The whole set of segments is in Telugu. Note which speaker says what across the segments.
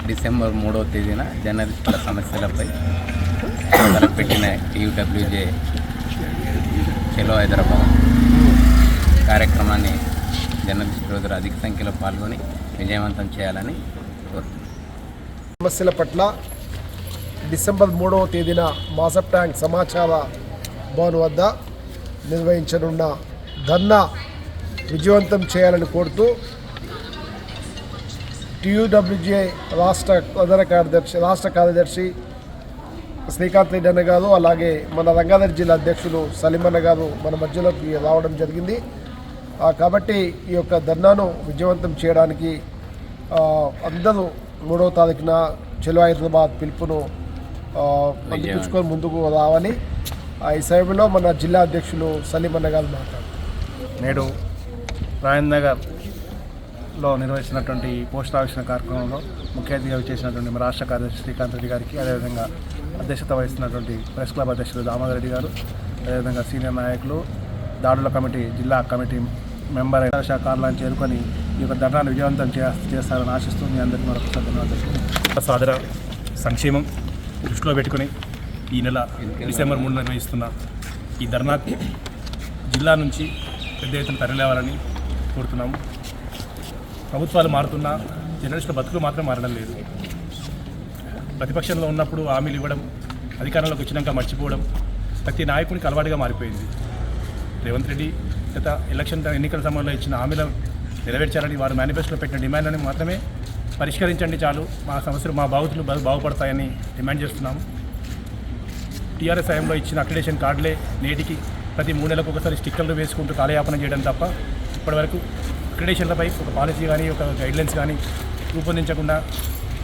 Speaker 1: డిసెంబర్ 3వ తేదీన జర్నలిస్టుల సమస్యలపై తలపెట్టిన టీయూడబ్ల్యూజే చలో హైదరాబాద్ కార్యక్రమాన్ని జర్నలిస్టు రోజులు అధిక సంఖ్యలో పాల్గొని విజయవంతం చేయాలని కోరుతున్నాను.
Speaker 2: సమస్యల పట్ల డిసెంబర్ 3వ తేదీన మాసప్ ట్యాంక్ సమాచార భవన్ వద్ద నిర్వహించనున్న ధర్నా విజయవంతం చేయాలని కోరుతూ టీయూడబ్ల్యూజే రాష్ట్ర కార్యదర్శి శ్రీకాంత్ రెడ్డి అన్న గారు, అలాగే మన రంగారెడ్డి జిల్లా అధ్యక్షులు సలీమన్న గారు మన మధ్యలోకి రావడం జరిగింది. కాబట్టి ఈ యొక్క ధర్నాను విజయవంతం చేయడానికి అందరూ 3వ తారీఖున చలో హైదరాబాద్ పిలుపును అందిపుచ్చుకొని ముందుకు రావాలి. ఈ సమయంలో మన జిల్లా అధ్యక్షులు సలీమన్న గారు మాట్లాడారు.
Speaker 3: నేడు రాజేంద్ర నగర్లో నిర్వహించినటువంటి పోస్ట్ ఆవిష్కరణ కార్యక్రమంలో ముఖ్య అతిథిగా చేసినటువంటి మన రాష్ట్ర కార్యదర్శి శ్రీకాంత్ రెడ్డి గారికి, అదేవిధంగా అధ్యక్షత వహిస్తున్నటువంటి ప్రెస్ క్లబ్ అధ్యక్షులు దామోదర్ రెడ్డి గారు, అదేవిధంగా సీనియర్ నాయకులు, దాడుల కమిటీ జిల్లా కమిటీ మెంబర్ కార్యాలయం చేరుకొని ఈ యొక్క ధర్నాను విజయవంతం చేస్తారని ఆశిస్తూ మీ అందరికీ మరొకసారి ధన్యవాదాలు.
Speaker 4: సాదర సంక్షేమం దృష్టిలో పెట్టుకుని ఈ నెల డిసెంబర్ 3 నిర్వహిస్తున్న ఈ ధర్నాకు జిల్లా నుంచి పెద్ద ఎత్తున తరలివాలని కోరుతున్నాము. ప్రభుత్వాలు మారుతున్నా జర్నలిస్టుల బతుకులు మాత్రం మారడం లేదు. ప్రతిపక్షంలో ఉన్నప్పుడు హామీలు ఇవ్వడం, అధికారంలోకి వచ్చినాక మర్చిపోవడం ప్రతి నాయకునికి అలవాటుగా మారిపోయింది. రేవంత్ రెడ్డి గత ఎన్నికల సమయంలో ఇచ్చిన హామీలను నెరవేర్చాలని, వారు మేనిఫెస్టోలో పెట్టిన డిమాండ్లను మాత్రమే పరిష్కరించండి చాలు, మా సమస్యలు మా బాధితులు బాగుపడతాయని డిమాండ్ చేస్తున్నాము. టీఆర్ఎస్ హయాంలో ఇచ్చిన అక్రిడేషన్ కార్డులే నేటికి ప్రతి 3 నెలలకు ఒకసారి స్టిక్కర్లు వేసుకుంటూ కాలయాపన చేయడం తప్ప ఇప్పటివరకు అక్రిడేషన్లపై ఒక పాలసీ కానీ ఒక గైడ్లైన్స్ కానీ రూపొందించకుండా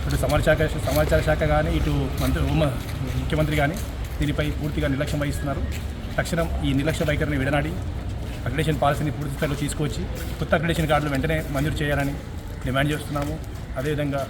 Speaker 4: ఇటు సమాచార శాఖ కానీ ఇటు ముఖ్యమంత్రి కానీ దీనిపై పూర్తిగా నిర్లక్ష్యం వహిస్తున్నారు. తక్షణం ఈ నిర్లక్ష్య వైఖరిని విడనాడి అక్రిడేషన్ పాలసీని పూర్తి స్థాయిలో తీసుకొచ్చి కొత్త అక్రిడేషన్ కార్డులు వెంటనే మంజూరు చేయాలని డిమాండ్ చేస్తున్నాము. అదేవిధంగా